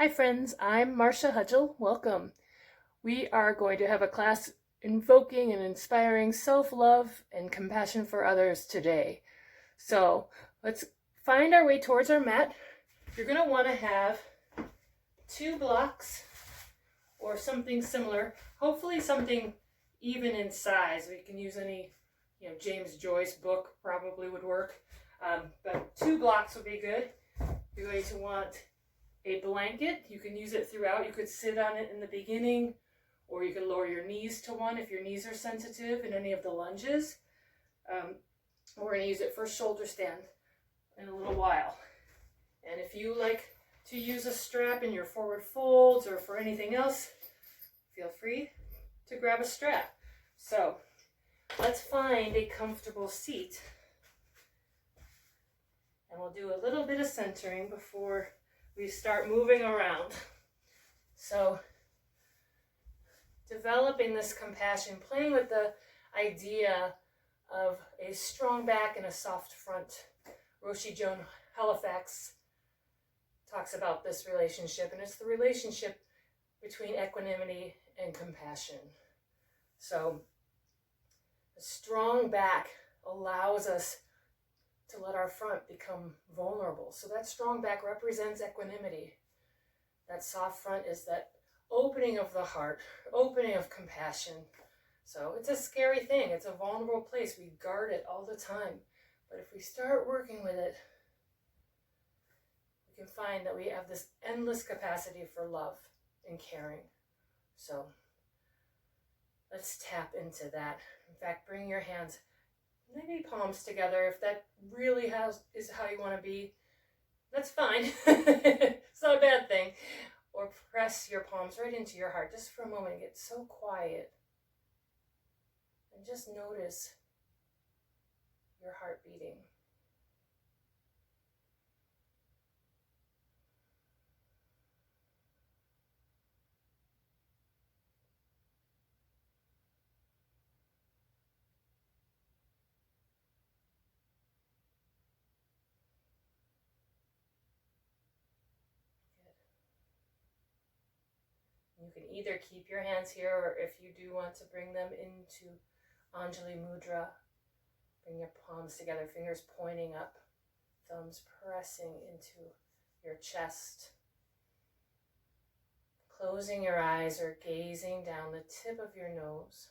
Hi friends, I'm Marcia Hudgel. Welcome. We are going to have a class invoking and inspiring self-love and compassion for others today. So let's find our way towards our mat. You're going to want to have 2 blocks or something similar, hopefully something even in size. We can use any, James Joyce book probably would work, but 2 blocks would be good. You're going to want a blanket. You can use it throughout. You could sit on it in the beginning, or you could lower your knees to one if your knees are sensitive in any of the lunges. We're going to use it for shoulder stand in a little while. And if you like to use a strap in your forward folds or for anything else, feel free to grab a strap. So let's find a comfortable seat. And we'll do a little bit of centering before we start moving around. So developing this compassion, playing with the idea of a strong back and a soft front. Roshi Joan Halifax talks about this relationship, and it's the relationship between equanimity and compassion. So a strong back allows us to let our front become vulnerable. So that strong back represents equanimity. That soft front is that opening of the heart, opening of compassion. So it's a scary thing. It's a vulnerable place. We guard it all the time. But if we start working with it, we can find that we have this endless capacity for love and caring. So let's tap into that. In fact, bring your hands, maybe palms together. If that really is how you want to be, that's fine. It's not a bad thing. Or press your palms right into your heart just for a moment. Get so quiet. And just notice your heart beating. You can either keep your hands here, or if you do want to bring them into Anjali Mudra, bring your palms together, fingers pointing up, thumbs pressing into your chest. Closing your eyes or gazing down the tip of your nose.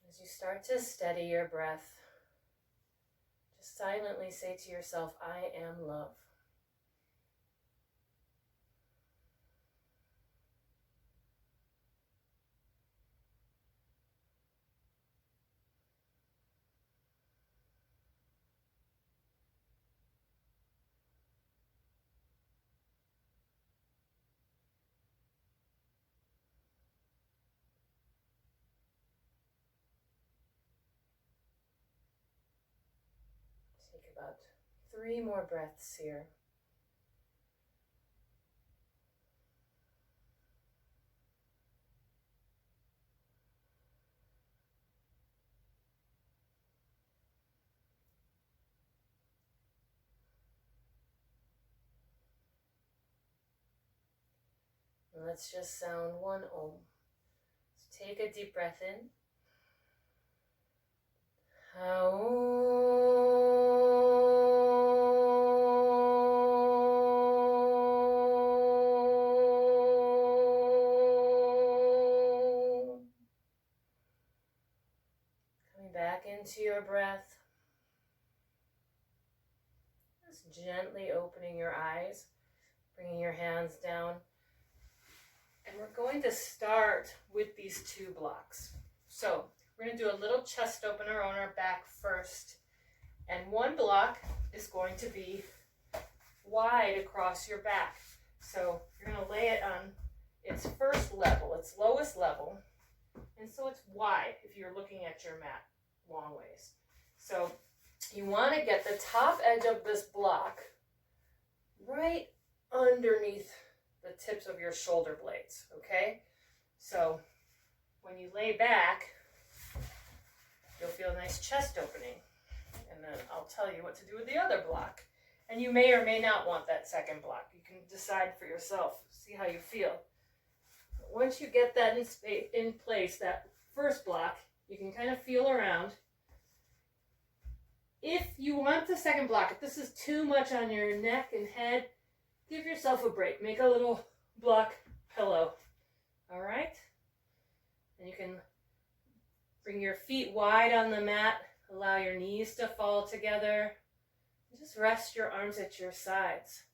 As you start to steady your breath, just silently say to yourself, I am love. Take about 3 more breaths here. And let's just sound 1 Om. So take a deep breath in. Coming back into your breath. Just gently opening your eyes, bringing your hands down. And we're going to start with these 2 blocks. So we're going to do a little chest opener on our back first. And 1 block is going to be wide across your back. So you're going to lay it on its first level, its lowest level. And so it's wide if you're looking at your mat long ways. So you want to get the top edge of this block right underneath the tips of your shoulder blades, okay? So when you lay back, you'll feel a nice chest opening. And and then I'll tell you what to do with the other block. And you may or may not want that second block. You can decide for yourself, see how you feel. Once you get that in place, that first block, you can kind of feel around. If you want the second block, if this is too much on your neck and head, give yourself a break. Make a little block pillow. All right? And you can bring your feet wide on the mat. Allow your knees to fall together. Just rest your arms at your sides.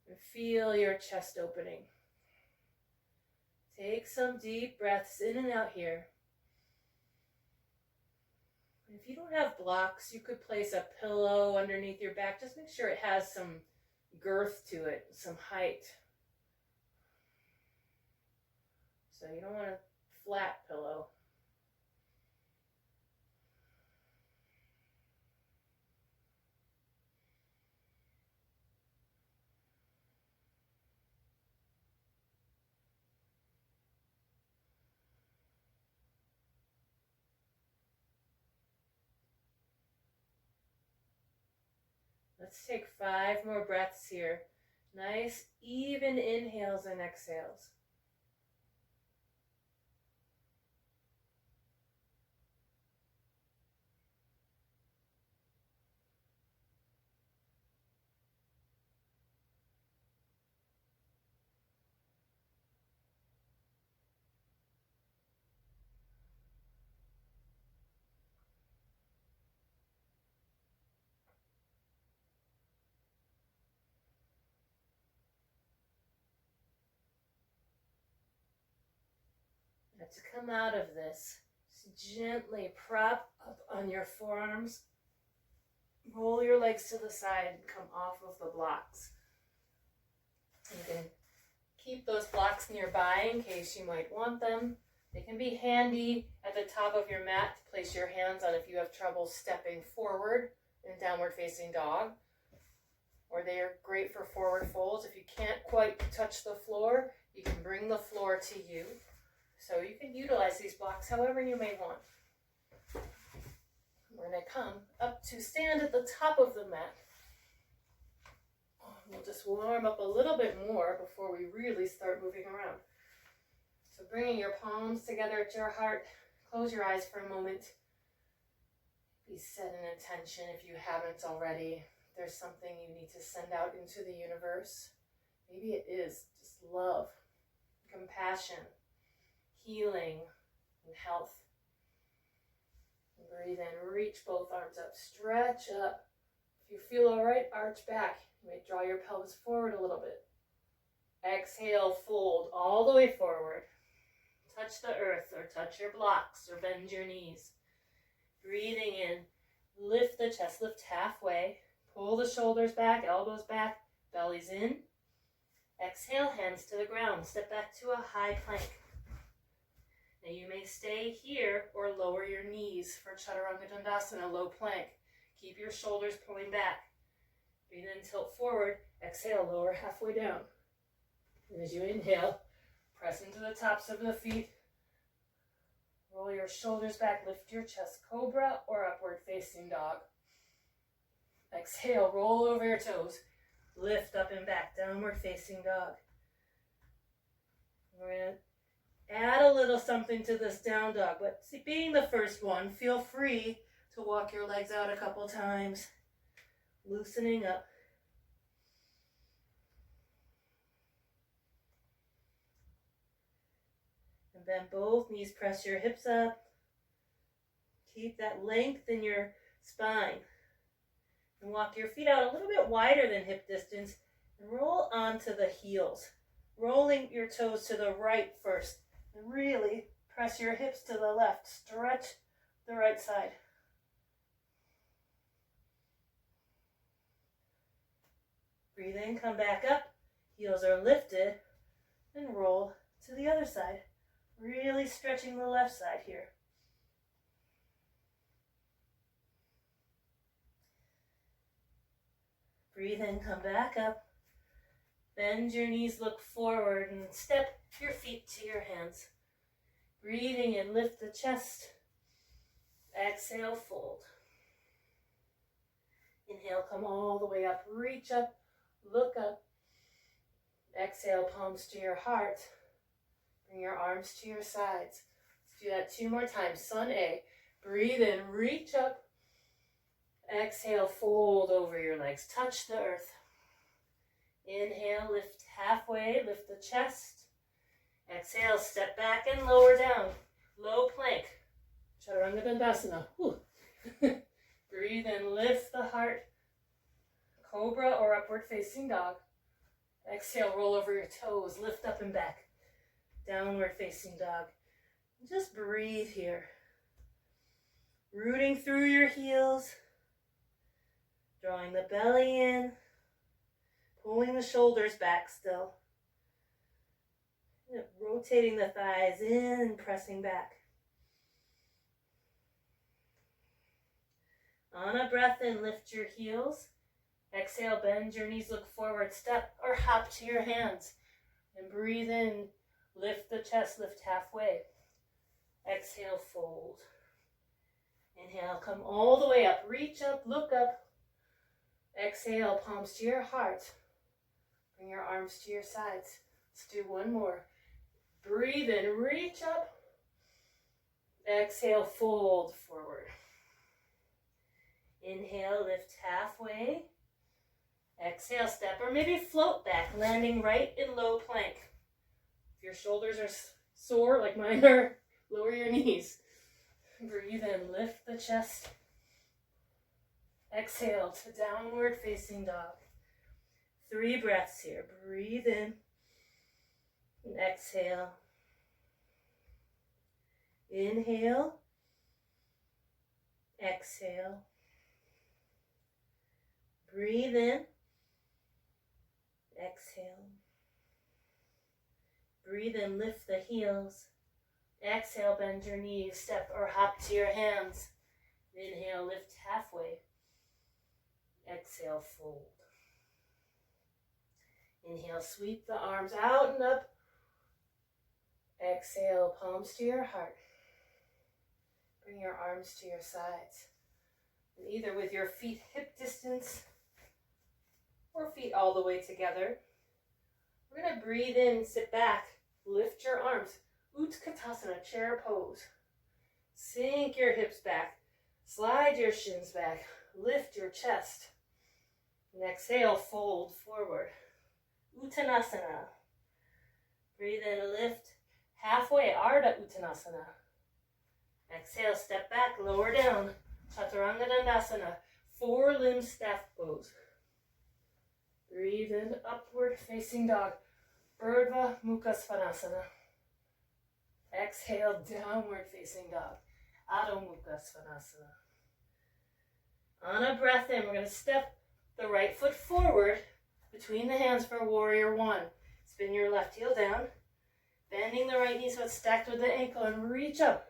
And feel your chest opening. Take some deep breaths in and out here. If you don't have blocks, you could place a pillow underneath your back. Just make sure it has some girth to it, some height. So you don't want a flat pillow. Let's take 5 more breaths here. Nice, even inhales and exhales. Now to come out of this, just gently prop up on your forearms. Roll your legs to the side and come off of the blocks. You can keep those blocks nearby in case you might want them. They can be handy at the top of your mat to place your hands on if you have trouble stepping forward in downward facing dog. Or they are great for forward folds. If you can't quite touch the floor, you can bring the floor to you. So you can utilize these blocks however you may want. We're going to come up to stand at the top of the mat. We'll just warm up a little bit more before we really start moving around. So bringing your palms together at your heart, close your eyes for a moment. Maybe set an intention if you haven't already. If there's something you need to send out into the universe. Maybe it is just love, compassion, healing, and health. And breathe in, reach both arms up, stretch up. If you feel all right, arch back. You may draw your pelvis forward a little bit. Exhale, fold all the way forward. Touch the earth or touch your blocks or bend your knees. Breathing in, lift the chest, lift halfway. Pull the shoulders back, elbows back, bellies in. Exhale, hands to the ground. Step back to a high plank. Now you may stay here or lower your knees for Chaturanga Dandasana, low plank. Keep your shoulders pulling back. Breathe in, tilt forward. Exhale, lower halfway down. And as you inhale, press into the tops of the feet. Roll your shoulders back, lift your chest, cobra or upward facing dog. Exhale, roll over your toes. Lift up and back, downward facing dog. We're going to add a little something to this down dog, but see, being the first one, feel free to walk your legs out a couple times, loosening up. And bend both knees, press your hips up. Keep that length in your spine. And walk your feet out a little bit wider than hip distance and roll onto the heels. Rolling your toes to the right first. And really press your hips to the left. Stretch the right side. Breathe in, come back up. Heels are lifted. And roll to the other side. Really stretching the left side here. Breathe in, come back up. Bend your knees, look forward, and step your feet to your hands. Breathing in, lift the chest. Exhale, fold. Inhale, come all the way up, reach up, look up. Exhale, palms to your heart. Bring your arms to your sides. Let's do that 2 more times. Sun A. Breathe in, reach up. Exhale, fold over your legs. Touch the earth. Inhale, lift halfway, lift the chest. Exhale, step back and lower down. Low plank. Chaturanga Dandasana. Breathe in, lift the heart. Cobra or upward facing dog. Exhale, roll over your toes, lift up and back. Downward facing dog. Just breathe here. Rooting through your heels. Drawing the belly in. Pulling the shoulders back still. Rotating the thighs in and pressing back. On a breath in, lift your heels. Exhale, bend your knees, look forward, step or hop to your hands. And breathe in, lift the chest, lift halfway. Exhale, fold. Inhale, come all the way up, reach up, look up. Exhale, palms to your heart. Bring your arms to your sides. Let's do 1 more. Breathe in, reach up. Exhale, fold forward. Inhale, lift halfway. Exhale, step or maybe float back, landing right in low plank. If your shoulders are sore like mine are, lower your knees. Breathe in, lift the chest. Exhale to downward facing dog. 3 breaths here. Breathe in and exhale. Inhale. Exhale. Breathe in. Exhale. Breathe in, lift the heels. Exhale, bend your knees, step or hop to your hands. Inhale, lift halfway. Exhale, fold. Inhale, sweep the arms out and up. Exhale, palms to your heart. Bring your arms to your sides. And either with your feet hip distance or feet all the way together. We're going to breathe in, sit back, lift your arms. Utkatasana, chair pose. Sink your hips back, slide your shins back, lift your chest. And exhale, fold forward. Uttanasana. Breathe in, lift halfway, Ardha Uttanasana. Exhale, step back, lower down. Chaturanga Dandasana, 4 limb staff pose. Breathe in, upward facing dog. Urdhva Mukha Svanasana. Exhale, downward facing dog. Adho Mukha Svanasana. On a breath in, we're going to step the right foot forward between the hands for warrior 1. Spin your left heel down. Bending the right knee so it's stacked with the ankle and reach up.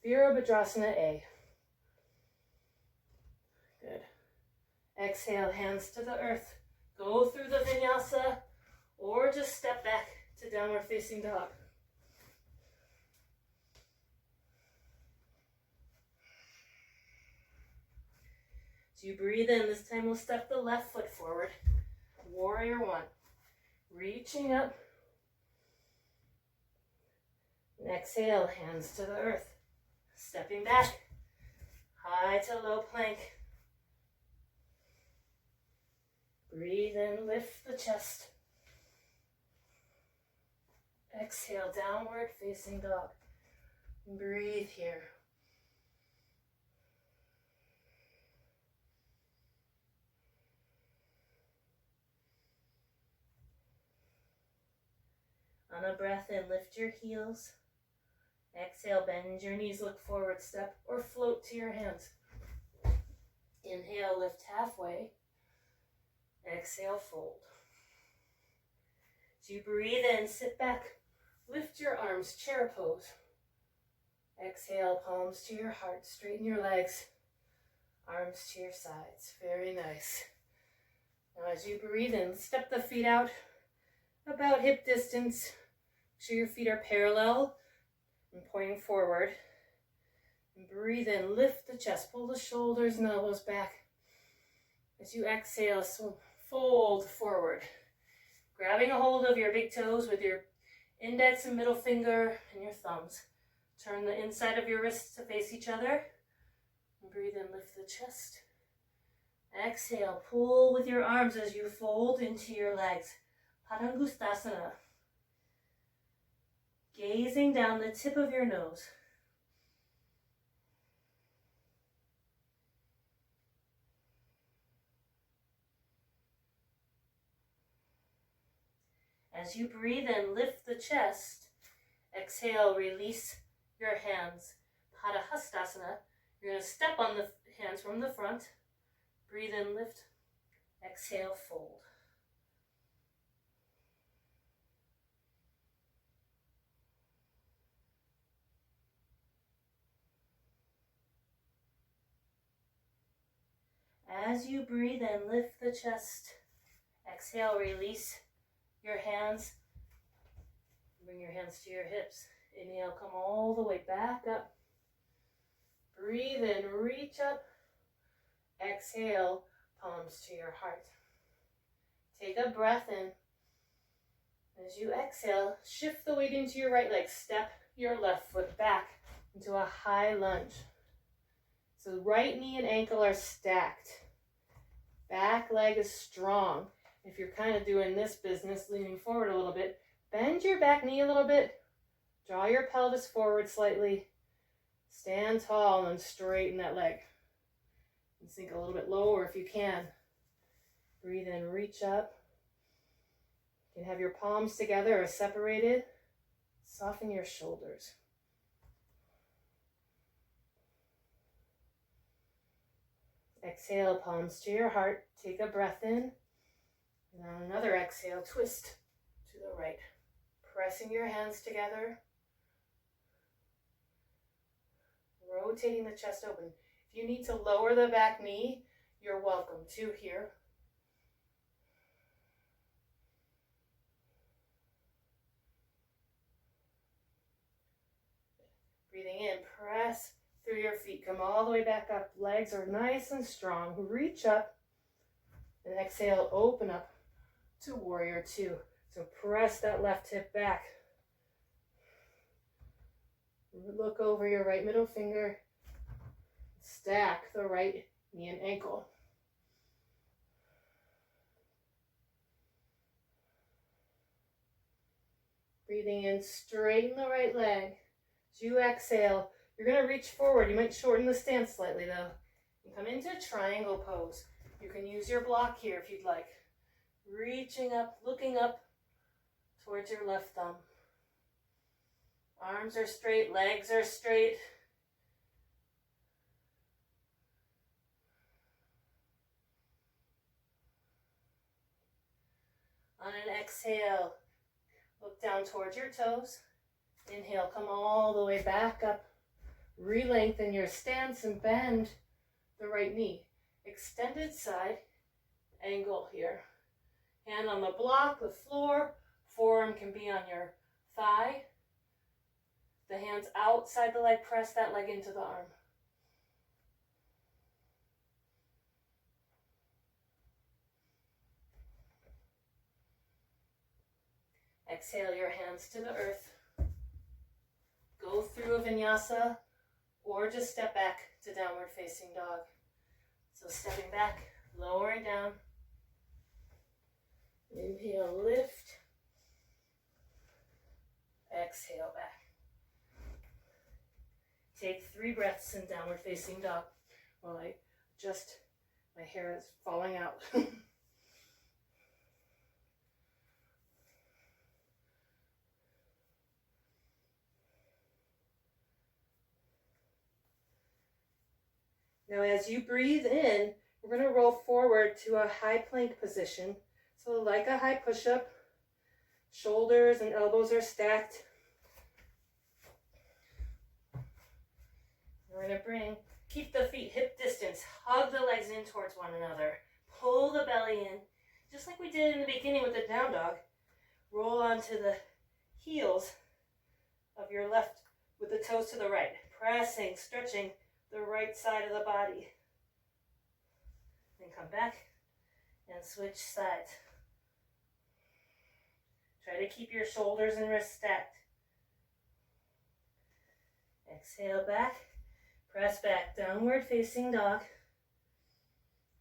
Virabhadrasana A. Good. Exhale, hands to the earth. Go through the vinyasa or just step back to downward facing dog. As you breathe in, this time we'll step the left foot forward. Warrior 1. Reaching up. And exhale, hands to the earth. Stepping back. High to low plank. Breathe in, lift the chest. Exhale, downward facing dog. Breathe here. On a breath in, lift your heels. Exhale, bend your knees, look forward, step or float to your hands. Inhale, lift halfway. Exhale, fold. As you breathe in, sit back, lift your arms, chair pose. Exhale, palms to your heart, straighten your legs, arms to your sides. Very nice. Now as you breathe in, step the feet out about hip distance. Make sure your feet are parallel and pointing forward. And breathe in, lift the chest, pull the shoulders and elbows back. As you exhale, fold forward, grabbing a hold of your big toes with your index and middle finger and your thumbs. Turn the inside of your wrists to face each other. And breathe in, lift the chest. Exhale, pull with your arms as you fold into your legs. Padangusthasana. Gazing down the tip of your nose. As you breathe in, lift the chest. Exhale, release your hands. Padahastasana. You're going to step on the hands from the front. Breathe in, lift. Exhale, fold. As you breathe in, lift the chest. Exhale, release your hands. Bring your hands to your hips. Inhale, come all the way back up. Breathe in, reach up. Exhale, palms to your heart. Take a breath in. As you exhale, shift the weight into your right leg. Step your left foot back into a high lunge. So right knee and ankle are stacked. Back leg is strong. If you're kind of doing this business, leaning forward a little bit, bend your back knee a little bit. Draw your pelvis forward slightly. Stand tall and straighten that leg. And sink a little bit lower if you can. Breathe in, reach up. You can have your palms together or separated. Soften your shoulders. Exhale, palms to your heart. Take a breath in. And on another exhale, twist to the right. Pressing your hands together. Rotating the chest open. If you need to lower the back knee, you're welcome to here. Breathing in, press through your feet. Come all the way back up. Legs are nice and strong. Reach up. And exhale, open up to warrior two. So press that left hip back. Look over your right middle finger. Stack the right knee and ankle. Breathing in, straighten the right leg. As you exhale, you're going to reach forward. You might shorten the stance slightly though. And come into triangle pose. You can use your block here if you'd like. Reaching up, looking up towards your left thumb. Arms are straight, legs are straight. On an exhale, look down towards your toes. Inhale, come all the way back up. Re-lengthen your stance and bend the right knee. Extended side angle here. Hand on the block, the floor. Forearm can be on your thigh. The hands outside the leg, press that leg into the arm. Exhale your hands to the earth. Go through a vinyasa or just step back to downward facing dog. So stepping back, lowering down. Inhale, lift. Exhale back. Take 3 breaths in downward facing dog while I adjust. My hair is falling out. Now as you breathe in, we're going to roll forward to a high plank position. So like a high push-up, shoulders and elbows are stacked. We're going to keep the feet hip distance, hug the legs in towards one another, pull the belly in, just like we did in the beginning with the down dog. Roll onto the heels of your left with the toes to the right, pressing, stretching the right side of the body. Then come back and switch sides. Try to keep your shoulders and wrists stacked. Exhale back, press back, downward facing dog.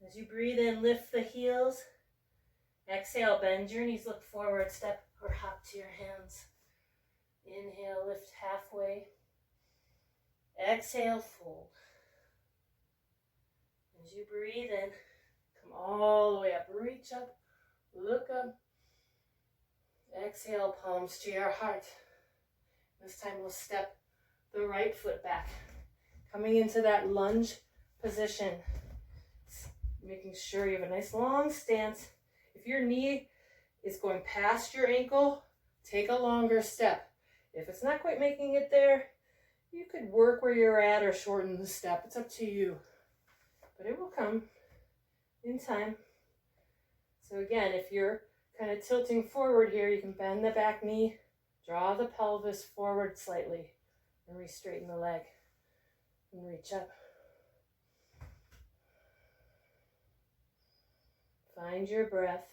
As you breathe in, lift the heels. Exhale, bend your knees, look forward, step or hop to your hands. Inhale, lift halfway. Exhale, fold. As you breathe in, come all the way up, reach up, look up. Exhale, palms to your heart. This time we'll step the right foot back, coming into that lunge position, making sure you have a nice long stance. If your knee is going past your ankle, take a longer step. If it's not quite making it there, you could work where you're at or shorten the step. It's up to you, but it will come in time. So again, if you're kind of tilting forward here, you can bend the back knee, draw the pelvis forward slightly, and re-straighten the leg and reach up. Find your breath.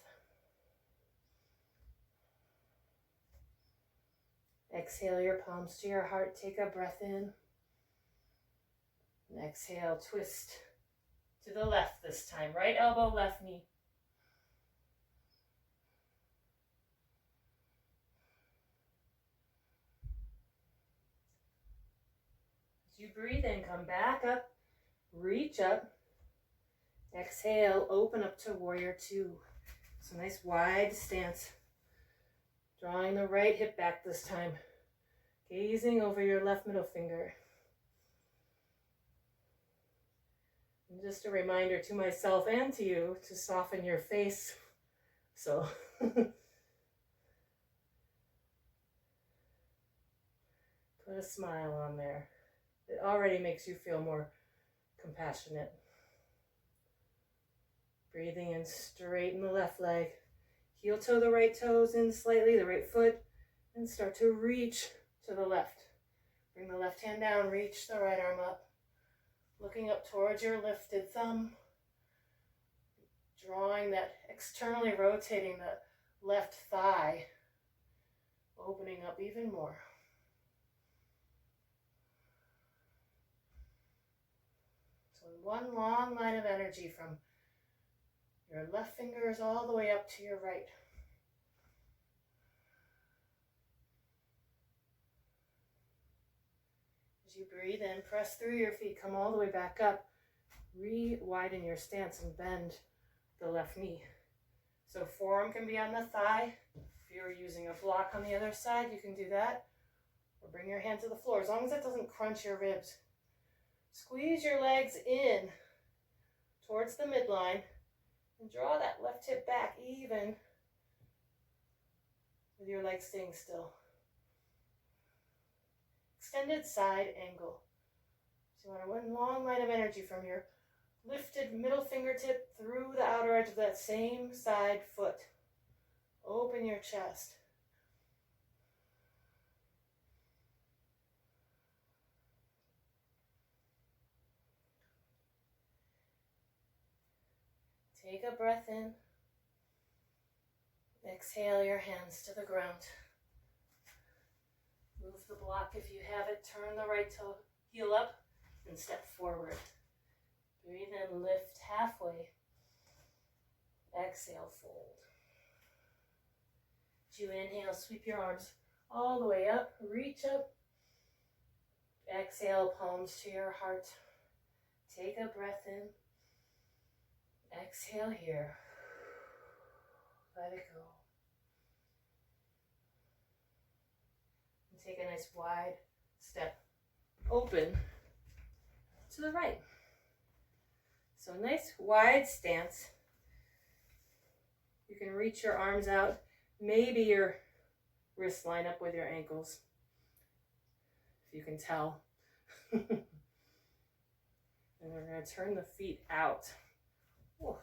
Exhale your palms to your heart. Take a breath in. And exhale, twist to the left this time. Right elbow, left knee. As you breathe in, come back up, reach up. Exhale, open up to warrior two. So nice wide stance. Drawing the right hip back this time. Gazing over your left middle finger. And just a reminder to myself and to you to soften your face. So put a smile on there. It already makes you feel more compassionate. Breathing in, straighten the left leg. Heel toe the right toes in slightly, the right foot, and start to reach to the left. Bring the left hand down, reach the right arm up. Looking up towards your lifted thumb. Drawing that, externally rotating the left thigh. Opening up even more. So one long line of energy from your left fingers all the way up to your right. As you breathe in, press through your feet, come all the way back up. Re-widen your stance and bend the left knee. So forearm can be on the thigh. If you're using a block on the other side, you can do that. Or bring your hand to the floor, as long as it doesn't crunch your ribs. Squeeze your legs in towards the midline. And draw that left hip back even with your legs staying still. Extended side angle. So you want one long line of energy from your lifted middle fingertip through the outer edge of that same side foot. Open your chest. Take a breath in. Exhale your hands to the ground. Move the block if you have it. Turn the right toe, heel up, and step forward. Breathe in, lift halfway. Exhale, fold. As you inhale, sweep your arms all the way up. Reach up. Exhale, palms to your heart. Take a breath in. Exhale here. Let it go. And take a nice wide step open to the right. So nice wide stance. You can reach your arms out. Maybe your wrists line up with your ankles, if you can tell. And we're going to turn the feet out. Ooh.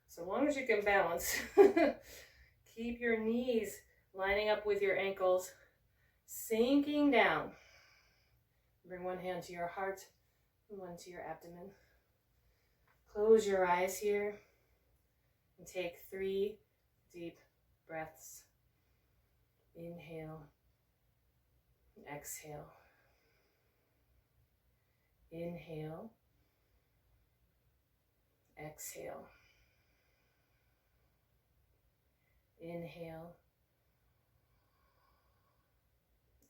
So long as you can balance, keep your knees lining up with your ankles, sinking down. Bring one hand to your heart and one to your abdomen. Close your eyes here and take 3 deep breaths. Inhale, exhale. Inhale, exhale. Inhale,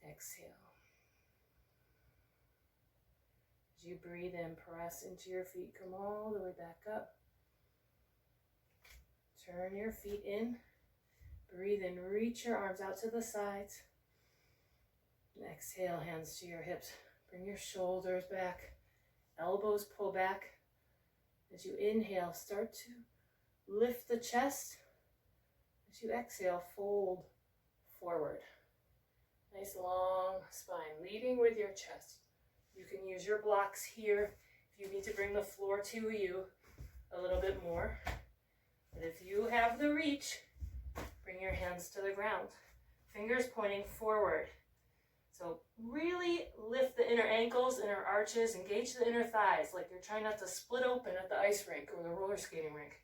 exhale. As you breathe in, press into your feet. Come all the way back up. Turn your feet in. Breathe in, reach your arms out to the sides. And exhale, hands to your hips. Bring your shoulders back. Elbows pull back. As you inhale, start to lift the chest. As you exhale, fold forward. Nice long spine, leading with your chest. You can use your blocks here if you need to bring the floor to you a little bit more. But if you have the reach, bring your hands to the ground. Fingers pointing forward. So really lift the inner ankles, inner arches, engage the inner thighs like you're trying not to split open at the ice rink or the roller skating rink.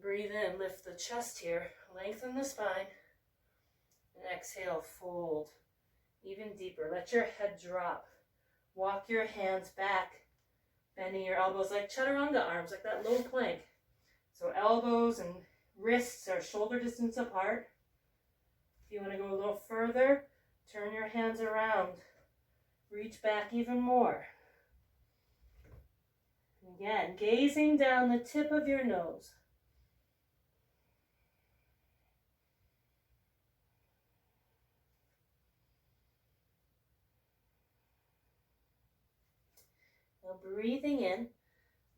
Breathe in, lift the chest here, lengthen the spine, and exhale, fold even deeper. Let your head drop. Walk your hands back, bending your elbows like chaturanga arms, like that low plank. So elbows and wrists are shoulder distance apart. If you want to go a little further, turn your hands around. Reach back even more. Again, gazing down the tip of your nose. Now breathing in,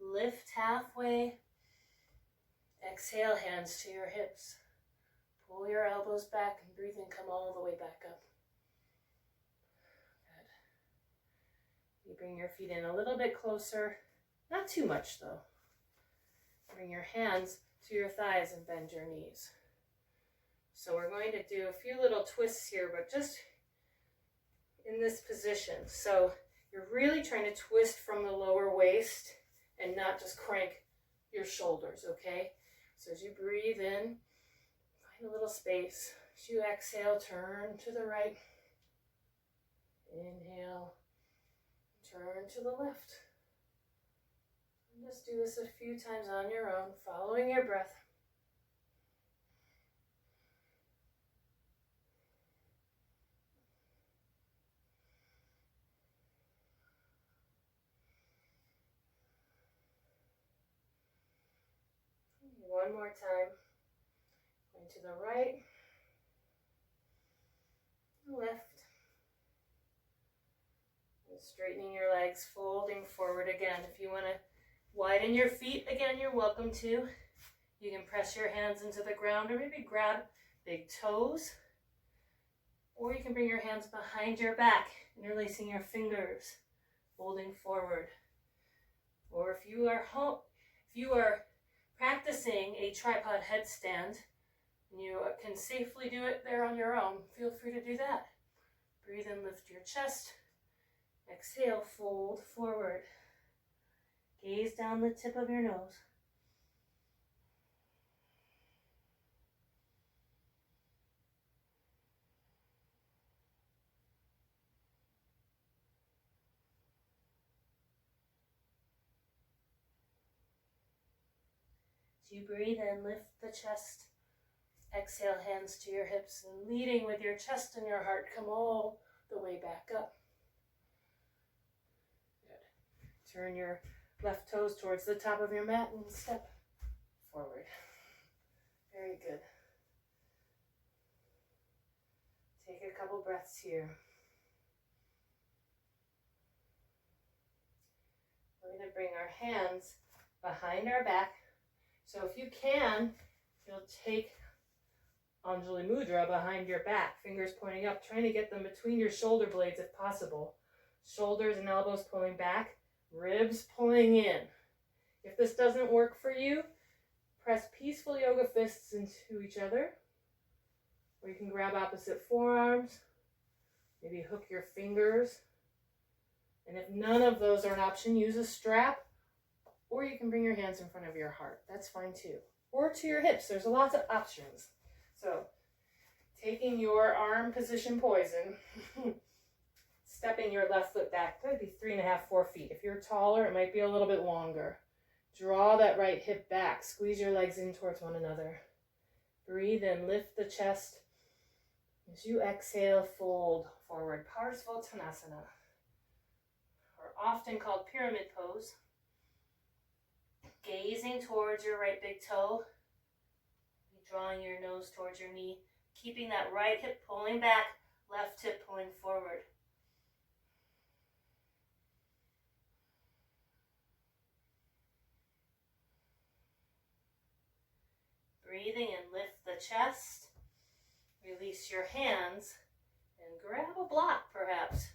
lift halfway. Exhale, hands to your hips. Pull your elbows back and breathe in, come all the way back up. Good. You bring your feet in a little bit closer, not too much though. Bring your hands to your thighs and bend your knees. So we're going to do a few little twists here, but just in this position. So you're really trying to twist from the lower waist and not just crank your shoulders, okay? So as you breathe in, find a little space. As you exhale, turn to the right. Inhale, turn to the left. And just do this a few times on your own, following your breath. One more time. Going to the right, left. And straightening your legs, folding forward again. If you want to widen your feet, again, you're welcome to. You can press your hands into the ground or maybe grab big toes. Or you can bring your hands behind your back, interlacing your fingers, folding forward. Or if you are practicing a tripod headstand, and you can safely do it there on your own, feel free to do that. Breathe in, lift your chest. Exhale, fold forward. Gaze down the tip of your nose. As you breathe in, lift the chest. Exhale, hands to your hips, and leading with your chest and your heart, come all the way back up. Good. Turn your left toes towards the top of your mat and step forward. Very good. Take a couple breaths here. We're going to bring our hands behind our back. So if you can, you'll take Anjali Mudra behind your back, fingers pointing up, trying to get them between your shoulder blades if possible. Shoulders and elbows pulling back, ribs pulling in. If this doesn't work for you, press peaceful yoga fists into each other. Or you can grab opposite forearms, maybe hook your fingers. And if none of those are an option, use a strap Or you can bring your hands in front of your heart. That's fine too. Or to your hips. There's lots of options. So taking your arm position poison, stepping your left foot back, maybe 3.5, 4 feet. If you're taller, it might be a little bit longer. Draw that right hip back. Squeeze your legs in towards one another. Breathe in, lift the chest. As you exhale, fold forward. Parsvottanasana, or often called pyramid pose. Gazing towards your right big toe. Drawing your nose towards your knee. Keeping that right hip pulling back, left hip pulling forward. Breathing and lift the chest. Release your hands and grab a block perhaps,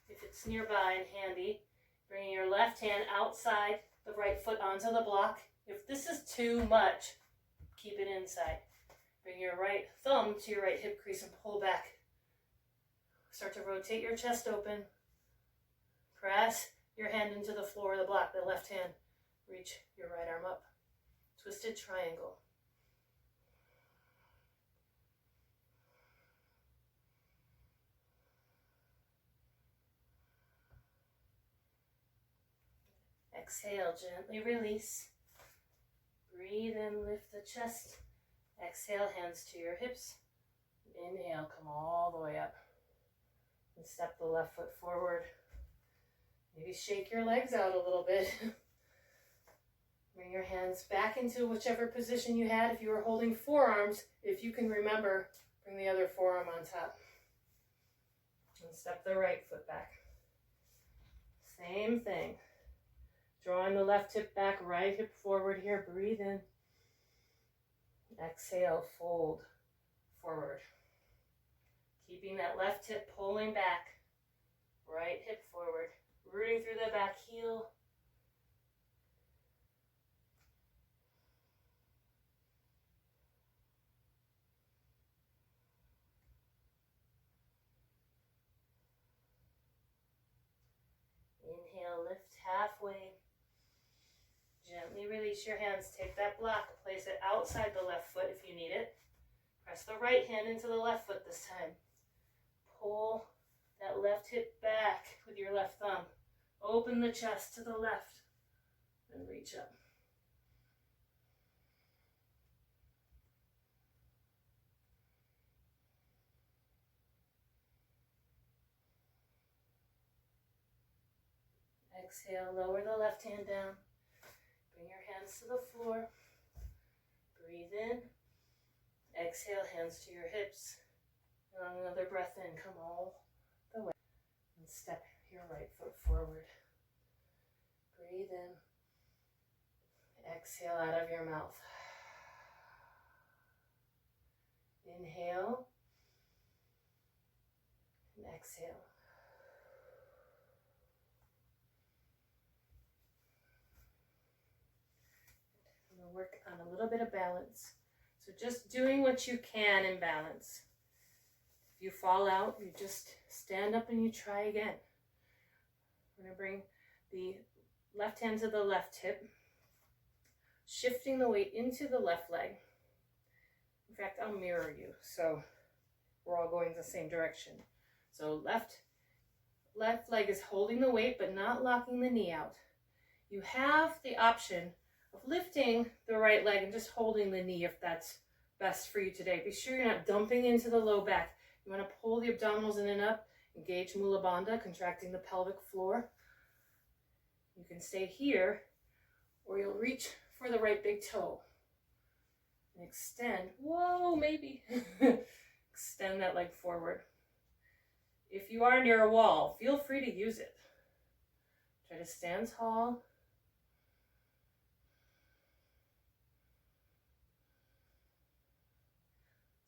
if it's nearby and handy. Bringing your left hand outside the right foot onto the block. If this is too much, keep it inside. Bring your right thumb to your right hip crease and pull back. Start to rotate your chest open. Press your hand into the floor of the block. The left hand, reach your right arm up. Twisted triangle. Exhale, gently release. Breathe in, lift the chest. Exhale, hands to your hips. Inhale, come all the way up. And step the left foot forward. Maybe shake your legs out a little bit. Bring your hands back into whichever position you had. If you were holding forearms, if you can remember, bring the other forearm on top. And step the right foot back. Same thing. Drawing the left hip back, right hip forward here. Breathe in. Exhale, fold forward. Keeping that left hip pulling back, right hip forward. Rooting through the back heel. Inhale, lift halfway. Gently release your hands. Take that block, place it outside the left foot if you need it. Press the right hand into the left foot this time. Pull that left hip back with your left thumb. Open the chest to the left and reach up. Exhale, lower the left hand down. Bring your hands to the floor. Breathe in. Exhale, hands to your hips. And on another breath in, come all the way. And step your right foot forward. Breathe in. Exhale out of your mouth. Inhale. And exhale. We'll work on a little bit of balance. So just doing what you can in balance. If you fall out, you just stand up and you try again. We're going to bring the left hand to the left hip, shifting the weight into the left leg. In fact, I'll mirror you, so we're all going the same direction. So left leg is holding the weight, but not locking the knee out. You have the option of lifting the right leg and just holding the knee if that's best for you today. Be sure you're not dumping into the low back. You want to pull the abdominals in and up, engage Mula Bandha, contracting the pelvic floor. You can stay here, or you'll reach for the right big toe. And extend, whoa, maybe. Extend that leg forward. If you are near a wall, feel free to use it. Try to stand tall.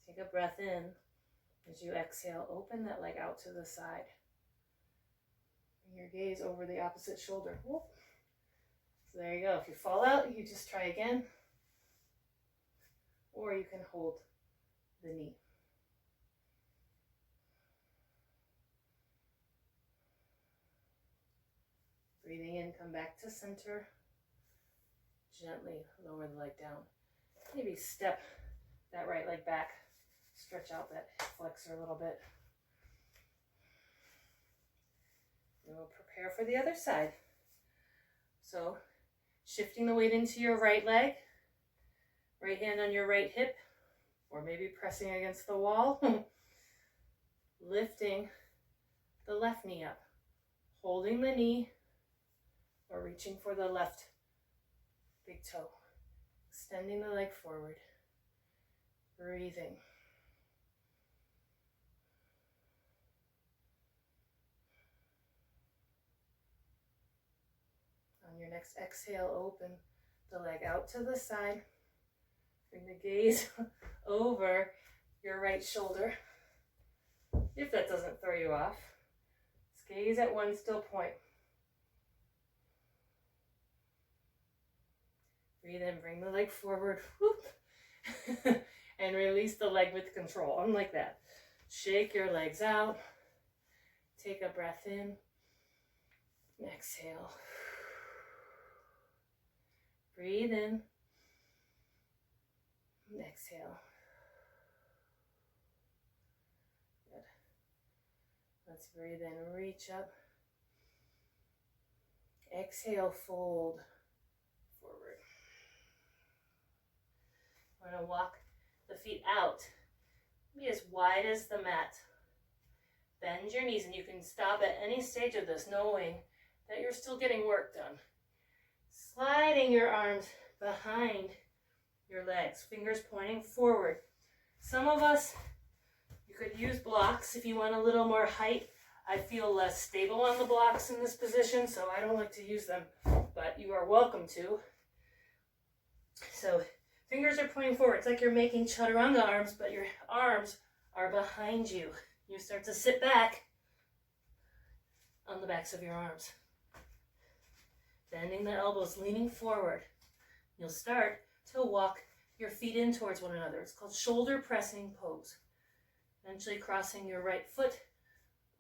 Take a breath in. As you exhale, open that leg out to the side. Bring your gaze over the opposite shoulder. Whoop. So there you go. If you fall out, you just try again. Or you can hold the knee. Breathing in, come back to center. Gently lower the leg down. Maybe step that right leg back. Stretch out that hip flexor a little bit. And we'll prepare for the other side. So, shifting the weight into your right leg, right hand on your right hip, or maybe pressing against the wall. Lifting the left knee up, holding the knee, or reaching for the left big toe. Extending the leg forward. Breathing. On your next exhale, open the leg out to the side. Bring the gaze over your right shoulder. If that doesn't throw you off, just gaze at one still point. Breathe in, bring the leg forward. Whoop. And release the leg with control, unlike that. Shake your legs out. Take a breath in. Exhale. Breathe in. Exhale. Good. Let's breathe in, reach up. Exhale, fold forward. We're going to walk the feet out. Be as wide as the mat. Bend your knees, and you can stop at any stage of this, knowing that you're still getting work done. Sliding your arms behind your legs, fingers pointing forward. Some of us, you could use blocks if you want a little more height. I feel less stable on the blocks in this position, so I don't like to use them, but you are welcome to. So fingers are pointing forward. It's like you're making chaturanga arms, but your arms are behind you. You start to sit back on the backs of your arms. Bending the elbows, leaning forward. You'll start to walk your feet in towards one another. It's called shoulder pressing pose. Eventually crossing your right foot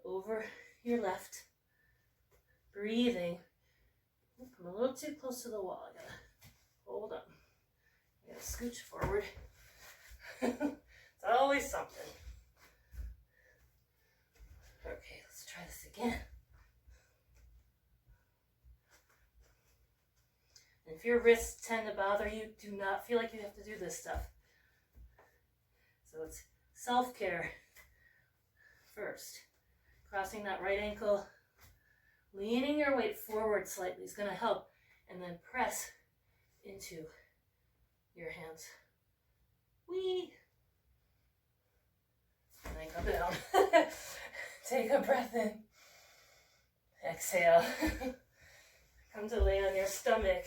over your left. Breathing. I'm a little too close to the wall. I gotta hold on. I gotta scooch forward. It's always something. Okay, let's try this again. And if your wrists tend to bother you, do not feel like you have to do this stuff. So it's self-care first. Crossing that right ankle, leaning your weight forward slightly is going to help, and then press into your hands. Whee! And then come down. Take a breath in. Exhale. Come to lay on your stomach.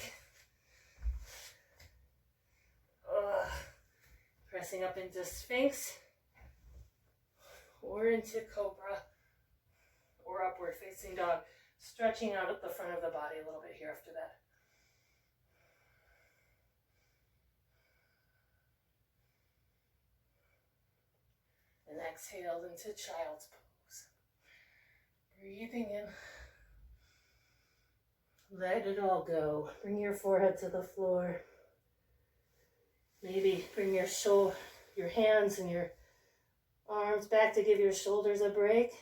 Pressing up into Sphinx, or into Cobra, or upward facing dog. Stretching out at the front of the body a little bit here after that. And exhale into child's pose. Breathing in. Let it all go. Bring your forehead to the floor. Maybe bring your hands and your arms back to give your shoulders a break.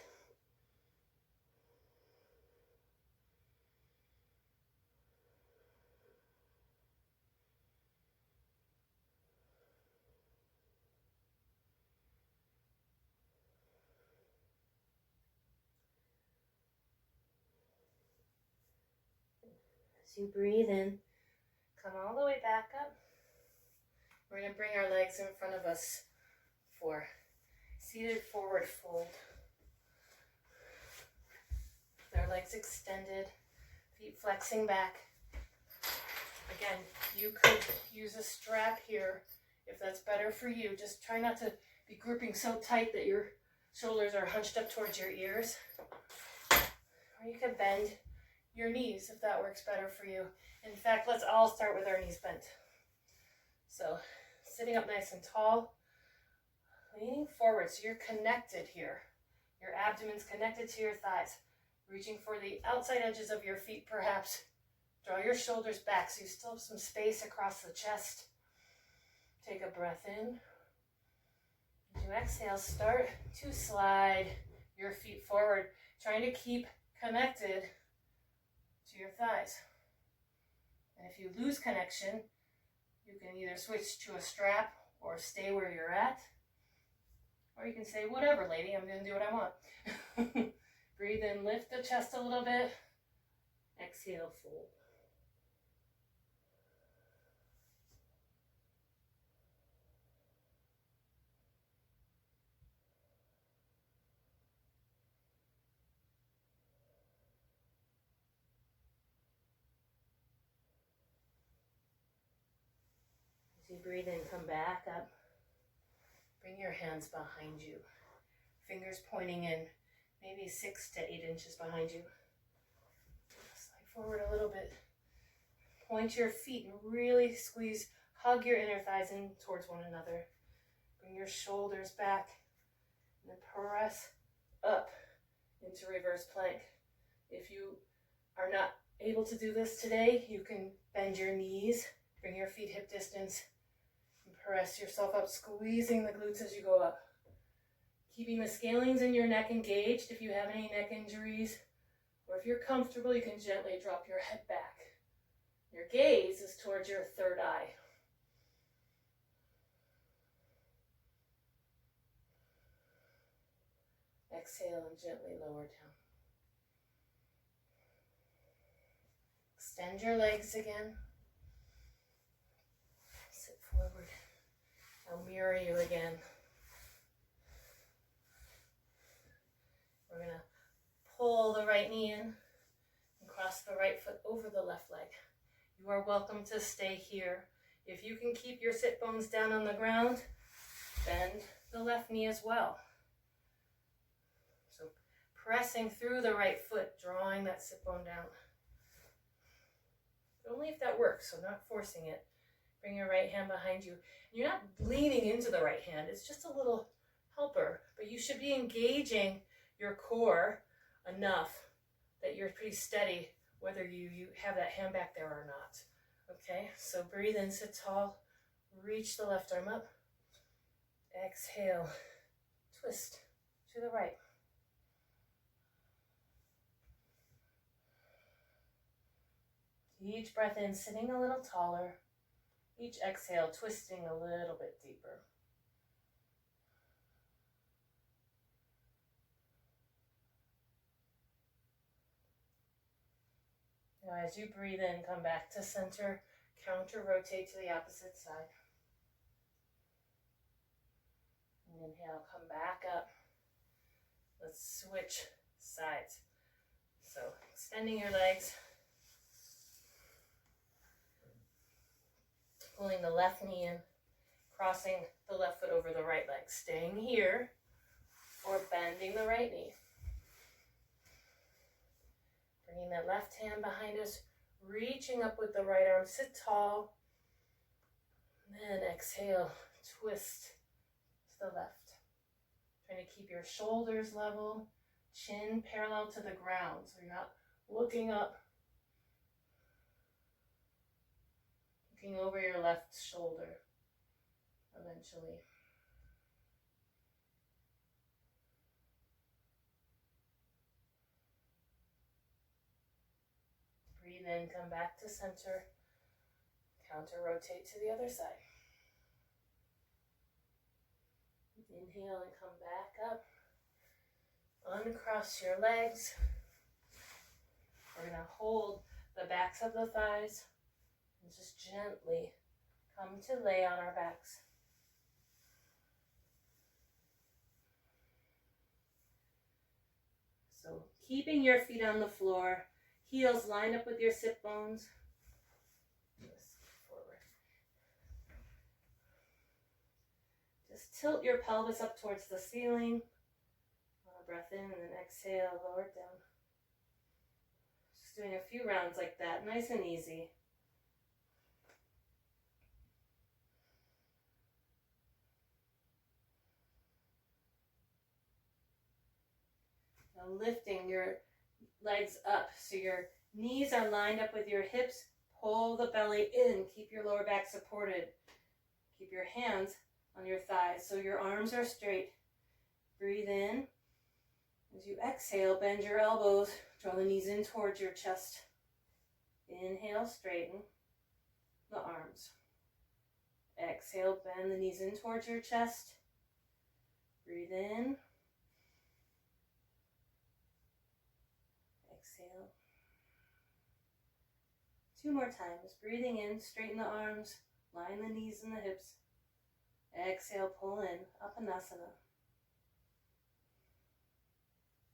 As you breathe in, come all the way back up. We're going to bring our legs in front of us for seated forward fold. With our legs extended, feet flexing back. Again, you could use a strap here if that's better for you. Just try not to be gripping so tight that your shoulders are hunched up towards your ears. Or you can bend your knees if that works better for you. In fact, let's all start with our knees bent. So, sitting up nice and tall, leaning forward so you're connected here. Your abdomen's connected to your thighs. Reaching for the outside edges of your feet, perhaps Draw your shoulders back so you still have some space across the chest. Take a breath in. As you exhale, start to slide your feet forward, trying to keep connected to your thighs. And if you lose connection, you can either switch to a strap or stay where you're at. Or you can say, whatever, lady, I'm going to do what I want. Breathe in, lift the chest a little bit. Exhale, fold. As you breathe in, come back up. Bring your hands behind you. Fingers pointing in, maybe 6 to 8 inches behind you. Slide forward a little bit. Point your feet and really squeeze, hug your inner thighs in towards one another. Bring your shoulders back and then press up into reverse plank. If you are not able to do this today, you can bend your knees, bring your feet hip distance, and press yourself up, squeezing the glutes as you go up. Keeping the scalings in your neck engaged if you have any neck injuries, or if you're comfortable, you can gently drop your head back. Your gaze is towards your third eye. Exhale and gently lower down. Extend your legs again. Sit forward. I'll mirror you again. We're going to pull the right knee in and cross the right foot over the left leg. You are welcome to stay here. If you can keep your sit bones down on the ground, bend the left knee as well. So pressing through the right foot, drawing that sit bone down. But only if that works, so not forcing it. Bring your right hand behind you. You're not leaning into the right hand, it's just a little helper, but you should be engaging your core enough that you're pretty steady whether you have that hand back there or not. Okay, so breathe in, sit tall, reach the left arm up. Exhale, twist to the right. Each breath in, sitting a little taller. Each exhale, twisting a little bit deeper. Now as you breathe in, come back to center, counter rotate to the opposite side. And inhale, come back up. Let's switch sides. So extending your legs, pulling the left knee in, crossing the left foot over the right leg, staying here, or bending the right knee. Bringing that left hand behind us, reaching up with the right arm, sit tall. And then exhale, twist to the left. Trying to keep your shoulders level, chin parallel to the ground, so you're not looking up, looking over your left shoulder eventually. Breathe in, come back to center, counter rotate to the other side. Inhale and come back up. Uncross your legs. We're going to hold the backs of the thighs and just gently come to lay on our backs. So keeping your feet on the floor, heels lined up with your sit bones. Just tilt your pelvis up towards the ceiling. Breath in and then exhale, lower it down. Just doing a few rounds like that, nice and easy. Now lifting your legs up so your Knees are lined up with your hips. Pull the belly in. Keep your lower back supported. Keep your hands on your thighs so your arms are straight. Breathe in. As you exhale, bend your elbows. Draw the knees in towards your chest. Inhale, straighten the arms. Exhale, bend the knees in towards your chest. Breathe in. Exhale. 2 more times. Breathing in, straighten the arms, line the knees and the hips. Exhale, pull in, Upanasana.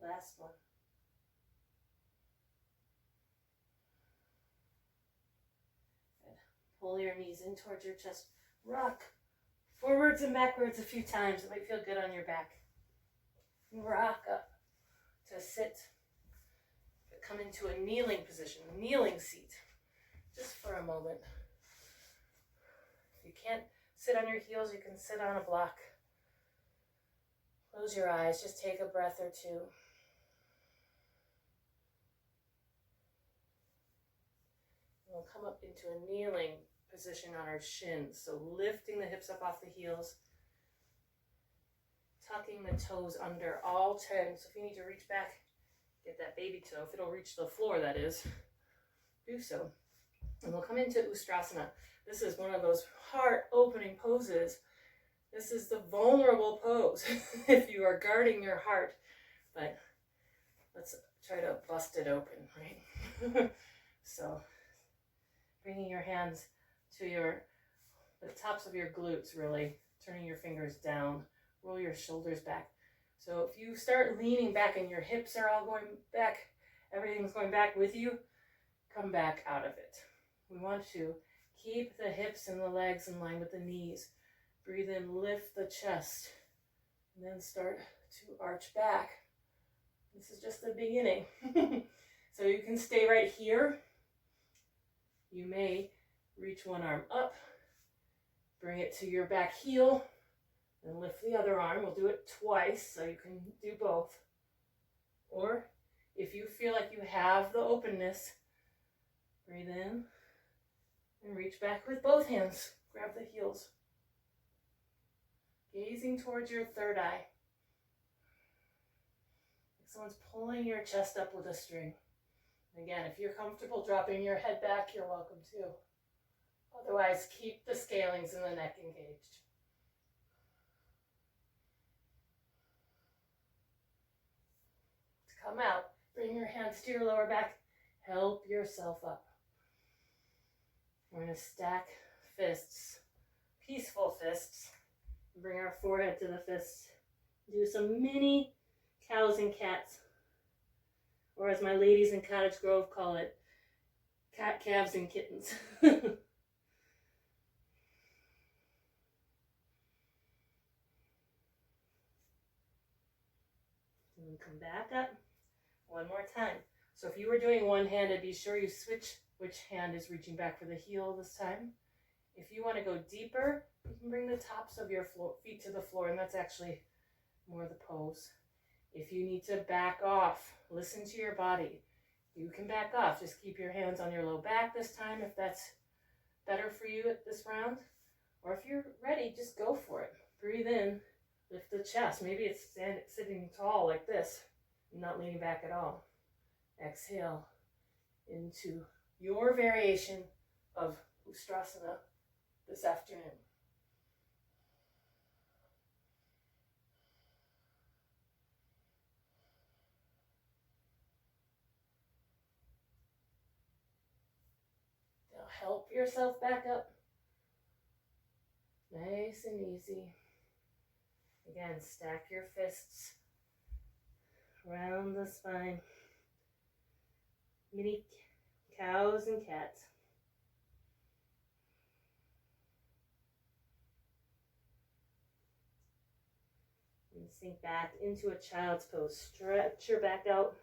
Last one. Good. Pull your knees in towards your chest. Rock forwards and backwards a few times. It might feel good on your back. Rock up to sit. Come into a kneeling position, a kneeling seat, just for a moment. If you can't sit on your heels, you can sit on a block. Close your eyes, just take a breath or two. We'll come up into a kneeling position on our shins, so lifting the hips up off the heels, tucking the toes under all 10. So if you need to reach back, get that baby toe, if it'll reach the floor, that is, do so. And we'll come into Ustrasana. This is one of those heart-opening poses. This is the vulnerable pose if you are guarding your heart. But let's try to bust it open, right? So bringing your hands to the tops of your glutes, really, turning your fingers down, roll your shoulders back. So if you start leaning back and your hips are all going back, everything's going back with you, come back out of it. We want to keep the hips and the legs in line with the knees. Breathe in, lift the chest, and then start to arch back. This is just the beginning. So you can stay right here. You may reach one arm up, bring it to your back heel, and lift the other arm. We'll do it twice so you can do both. Or if you feel like you have the openness, breathe in and reach back with both hands. Grab the heels. Gazing towards your third eye. Like someone's pulling your chest up with a string. Again, if you're comfortable dropping your head back, you're welcome to. Otherwise, keep the scalings in the neck engaged. To come out, bring your hands to your lower back. Help yourself up. We're going to stack fists, peaceful fists. Bring our forehead to the fists. Do some mini cows and cats. Or as my ladies in Cottage Grove call it, cat, calves, and kittens. And come back up. One more time. So if you were doing one-handed, be sure you switch which hand is reaching back for the heel this time. If you want to go deeper, you can bring the tops of your feet to the floor, and that's actually more the pose. If you need to back off, listen to your body. You can back off. Just keep your hands on your low back this time if that's better for you at this round. Or if you're ready, just go for it. Breathe in, lift the chest. Maybe it's sitting tall like this, not leaning back at all. Exhale into your variation of Ustrasana this afternoon. Now help yourself back up. Nice and easy. Again, stack your fists around the spine. Mini cows and cats. And sink back into a child's pose. Stretch your back out.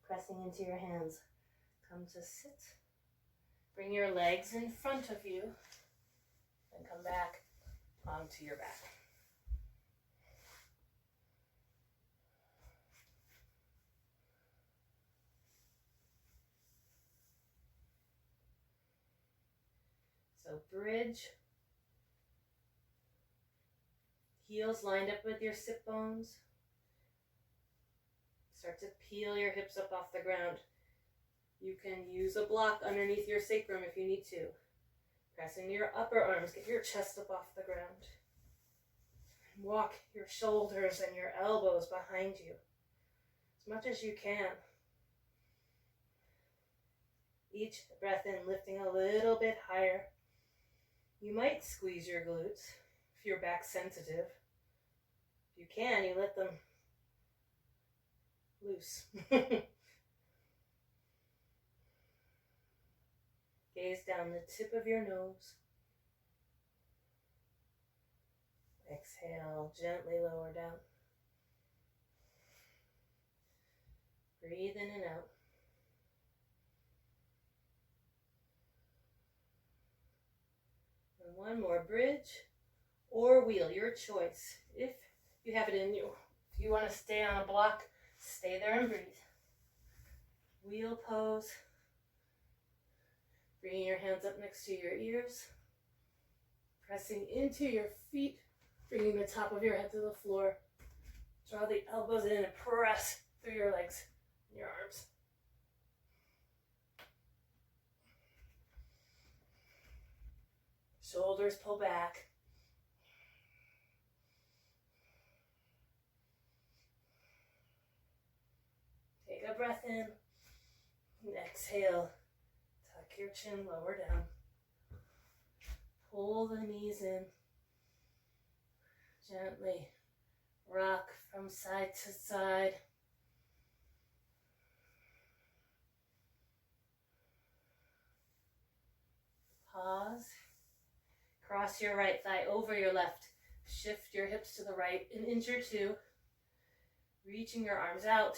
Pressing into your hands. Come to sit. Bring your legs in front of you. And come back onto your back. So bridge, heels lined up with your sit bones. Start to peel your hips up off the ground. You can use a block underneath your sacrum if you need to. Press into your upper arms, get your chest up off the ground. Walk your shoulders and your elbows behind you as much as you can. Each breath in, lifting a little bit higher. You might squeeze your glutes if you're back sensitive. If you can, you let them loose. Gaze down the tip of your nose. Exhale, gently lower down. Breathe in and out. And one more, bridge or wheel, your choice. If you have it in you. If you want to stay on a block, stay there and breathe. Wheel pose. Bringing your hands up next to your ears. Pressing into your feet. Bringing the top of your head to the floor. Draw the elbows in and press through your legs and your arms. Shoulders pull back. Take a breath in. And exhale. Tuck your chin lower down. Pull the knees in. Gently rock from side to side. Pause. Cross your right thigh over your left. Shift your hips to the right an inch or two. Reaching your arms out.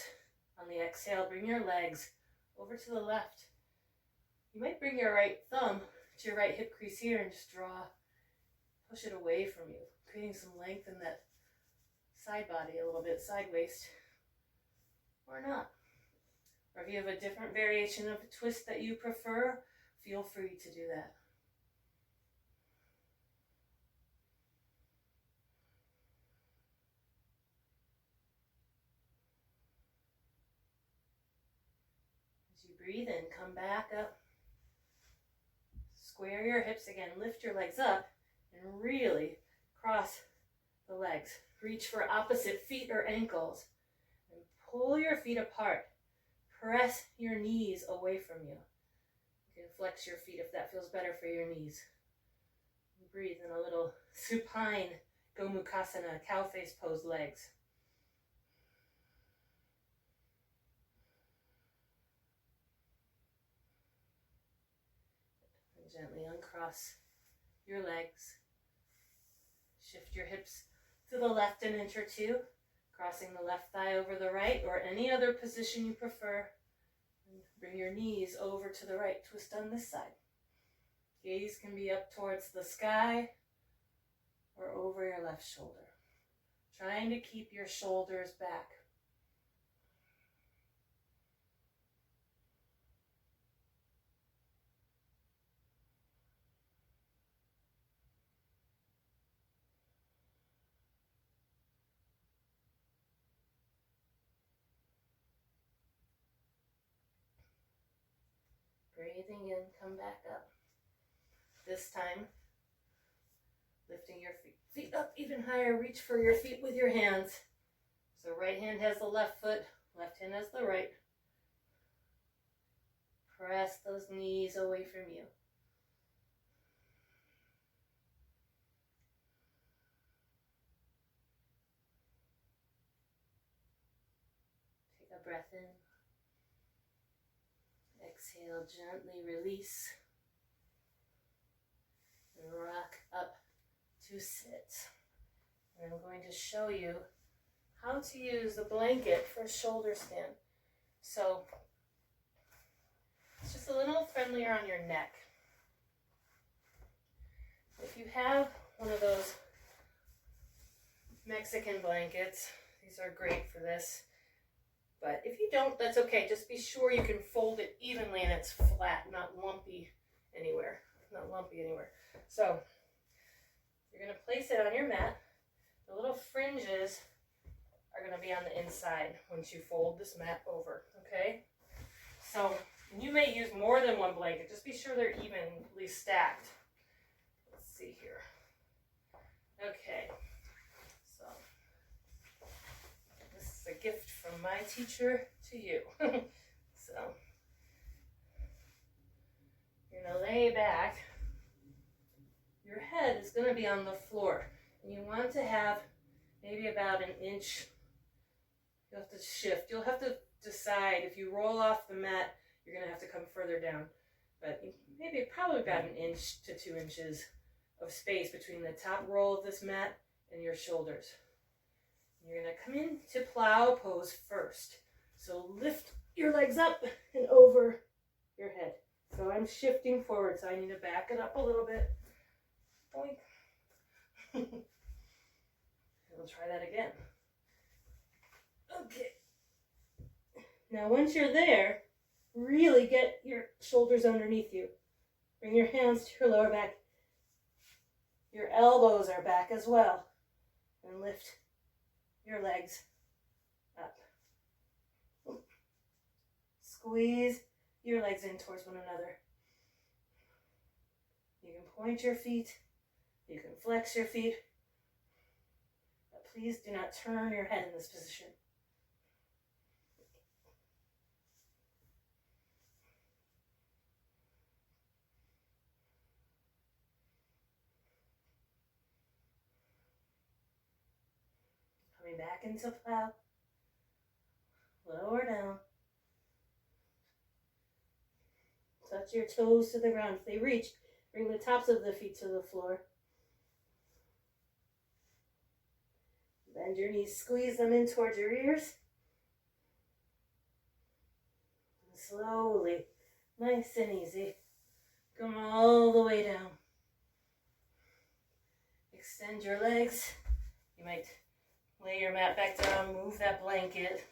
On the exhale, bring your legs over to the left. You might bring your right thumb to your right hip crease here and just push it away from you, creating some length in that side body a little bit, side waist, or not. Or if you have a different variation of a twist that you prefer, feel free to do that. As you breathe in, come back up. Square your hips again, lift your legs up, and really cross the legs. Reach for opposite feet or ankles, and pull your feet apart. Press your knees away from you. You can flex your feet if that feels better for your knees. Breathe in a little supine Gomukhasana, cow face pose legs. And gently uncross your legs. Shift your hips to the left an inch or two, crossing the left thigh over the right or any other position you prefer. And bring your knees over to the right. Twist on this side. Gaze can be up towards the sky or over your left shoulder. Trying to keep your shoulders back. Breathing in, come back up. This time, lifting your feet up even higher. Reach for your feet with your hands. So right hand has the left foot, left hand has the right. Press those knees away from you. Take a breath in. Exhale, gently release. And rock up to sit. And I'm going to show you how to use the blanket for shoulder stand. So it's just a little friendlier on your neck. If you have one of those Mexican blankets. These are great for this. But if you don't, that's okay. Just be sure you can fold it evenly and it's flat, not lumpy anywhere. Not lumpy anywhere. So you're going to place it on your mat. The little fringes are going to be on the inside once you fold this mat over, okay? So you may use more than one blanket. Just be sure they're evenly stacked. Let's see here. Okay, so this is a gift from my teacher to you. So you're going to lay back. Your head is going to be on the floor, and you want to have maybe about an inch. You'll have to shift. You'll have to decide if you roll off the mat, you're going to have to come further down. But maybe probably about an inch to 2 inches of space between the top roll of this mat and your shoulders. You're going to come into plow pose first. So lift your legs up and over your head. So I'm shifting forward, so I need to back it up a little bit. Boink. We'll try that again. Okay. Now once you're there, really get your shoulders underneath you. Bring your hands to your lower back. Your elbows are back as well. And lift your legs up. Squeeze your legs in towards one another. You can point your feet. You can flex your feet. But please do not turn your head in this position. Coming back into plow. Lower down. Touch your toes to the ground. If they reach, bring the tops of the feet to the floor. Bend your knees, squeeze them in towards your ears. And slowly, nice and easy, come all the way down. Extend your legs. You might lay your mat back down, move that blanket.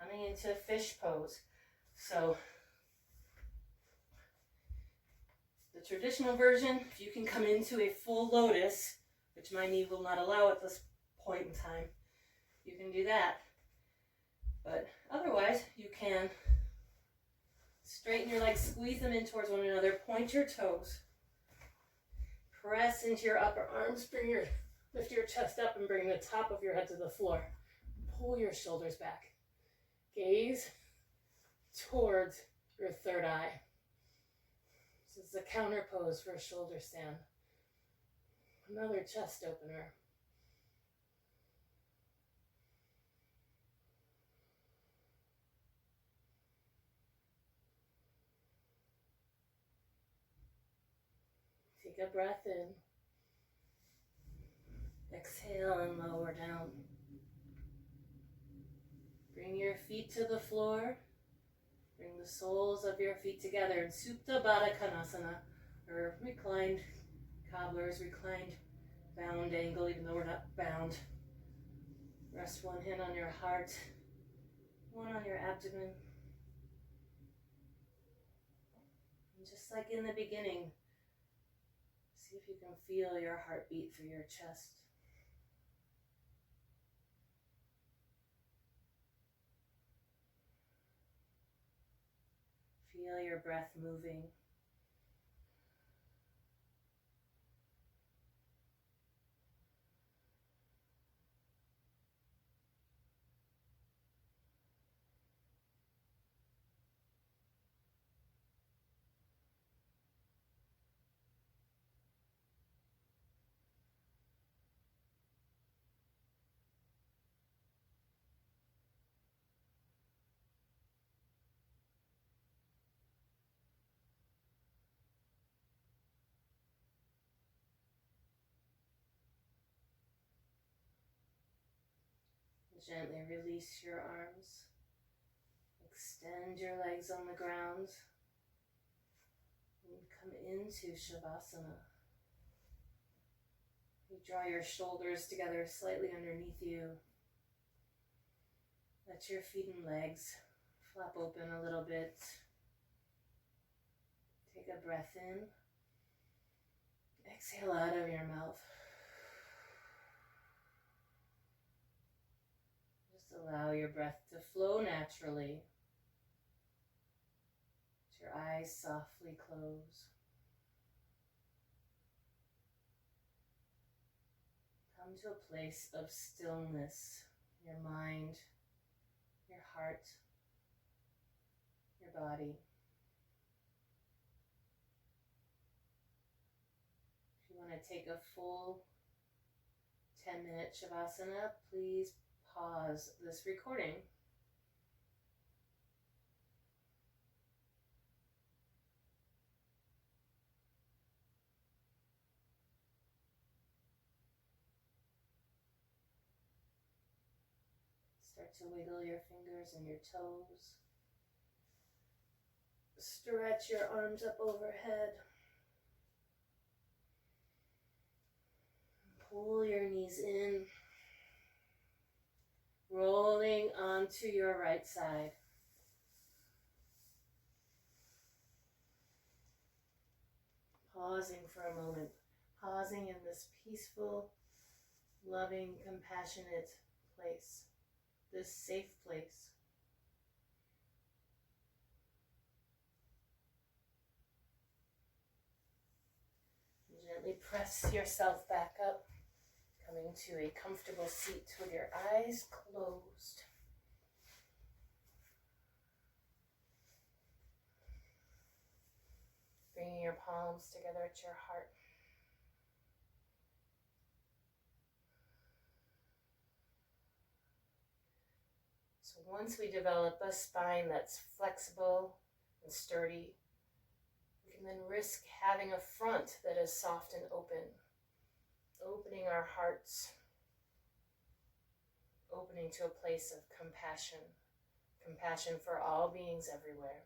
Coming into fish pose. So the traditional version, if you can come into a full lotus, which my knee will not allow at this point in time, you can do that. But otherwise, you can straighten your legs, squeeze them in towards one another, point your toes, press into your upper arms, lift your chest up and bring the top of your head to the floor. Pull your shoulders back. Gaze towards your third eye. This is a counter pose for a shoulder stand. Another chest opener. Take a breath in. Exhale and lower down. Bring your feet to the floor. Bring the soles of your feet together in Supta Baddha Konasana, or reclined cobblers, reclined bound angle, even though we're not bound. Rest one hand on your heart, one on your abdomen. And just like in the beginning, see if you can feel your heartbeat through your chest. Feel your breath moving. Gently release your arms. Extend your legs on the ground. And come into Shavasana. You draw your shoulders together slightly underneath you. Let your feet and legs flap open a little bit. Take a breath in. Exhale out of your mouth. Just allow your breath to flow naturally. Let your eyes softly close. Come to a place of stillness. Your mind, your heart, your body. If you want to take a full 10-minute Shavasana, please pause this recording. Start to wiggle your fingers and your toes. Stretch your arms up overhead. Pull your knees in, rolling onto your right side. Pausing for a moment, pausing in this peaceful, loving, compassionate place, this safe place. Gently press yourself back up, coming to a comfortable seat with your eyes closed. Bringing your palms together at your heart. So once we develop a spine that's flexible and sturdy, we can then risk having a front that is soft and open. Opening our hearts, opening to a place of compassion, compassion for all beings everywhere.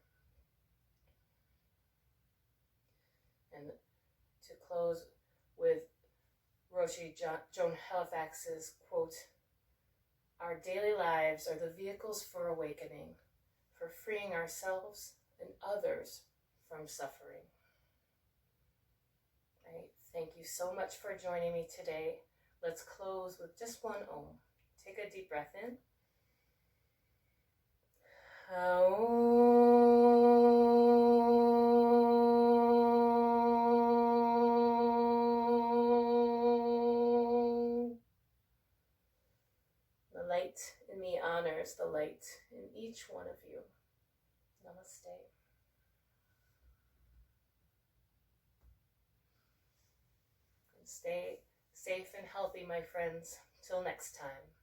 And to close with Roshi Joan Halifax's quote, "Our daily lives are the vehicles for awakening, for freeing ourselves and others from suffering." Right? Thank you so much for joining me today. Let's close with just one Om. Take a deep breath in. The light in me honors the light in each one of you. Namaste. And stay safe and healthy, my friends. Till next time.